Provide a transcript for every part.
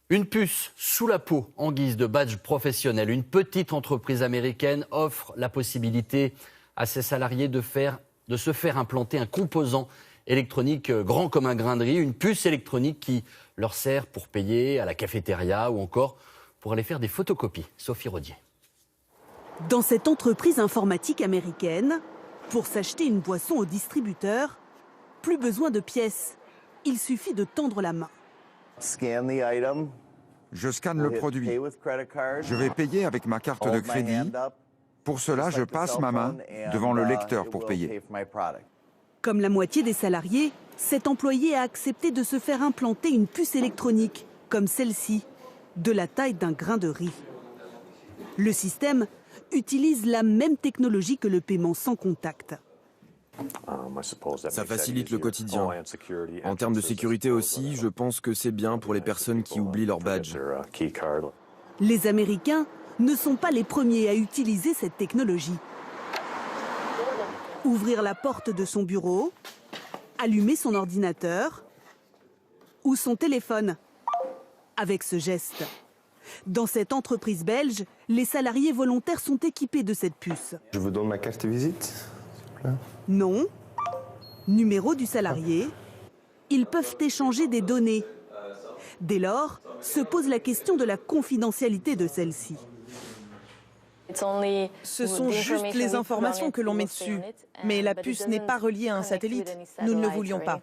Une puce sous la peau en guise de badge professionnel. Une petite entreprise américaine offre la possibilité à ses salariés de se faire implanter un composant électronique grand comme un grain de riz, une puce électronique qui leur sert pour payer à la cafétéria ou encore pour aller faire des photocopies. Sophie Rodier. Dans cette entreprise informatique américaine, pour s'acheter une boisson au distributeur, plus besoin de pièces. Il suffit de tendre la main. Je scanne le produit. Je vais payer avec ma carte de crédit. Pour cela, je passe ma main devant le lecteur pour payer. Comme la moitié des salariés, cet employé a accepté de se faire implanter une puce électronique, comme celle-ci, de la taille d'un grain de riz. Le système utilise la même technologie que le paiement sans contact. Ça facilite le quotidien. En termes de sécurité aussi, je pense que c'est bien pour les personnes qui oublient leur badge. Les Américains ne sont pas les premiers à utiliser cette technologie. Ouvrir la porte de son bureau, allumer son ordinateur ou son téléphone avec ce geste. Dans cette entreprise belge, les salariés volontaires sont équipés de cette puce. Je vous donne ma carte de visite. Nom, numéro du salarié, ils peuvent échanger des données. Dès lors, se pose la question de la confidentialité de celle-ci. Ce sont juste les informations que l'on met dessus. Mais la puce n'est pas reliée à un satellite. Nous ne le voulions pas.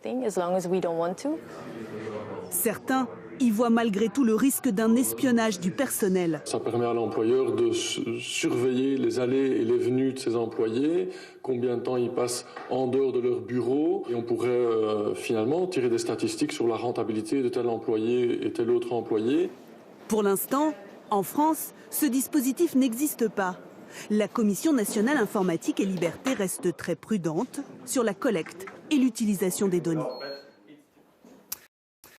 Certains y voient malgré tout le risque d'un espionnage du personnel. Ça permet à l'employeur de surveiller les allées et les venues de ses employés, combien de temps ils passent en dehors de leur bureau. Et on pourrait finalement tirer des statistiques sur la rentabilité de tel employé et tel autre employé. Pour l'instant, en France, ce dispositif n'existe pas. La Commission nationale informatique et liberté reste très prudente sur la collecte et l'utilisation des données.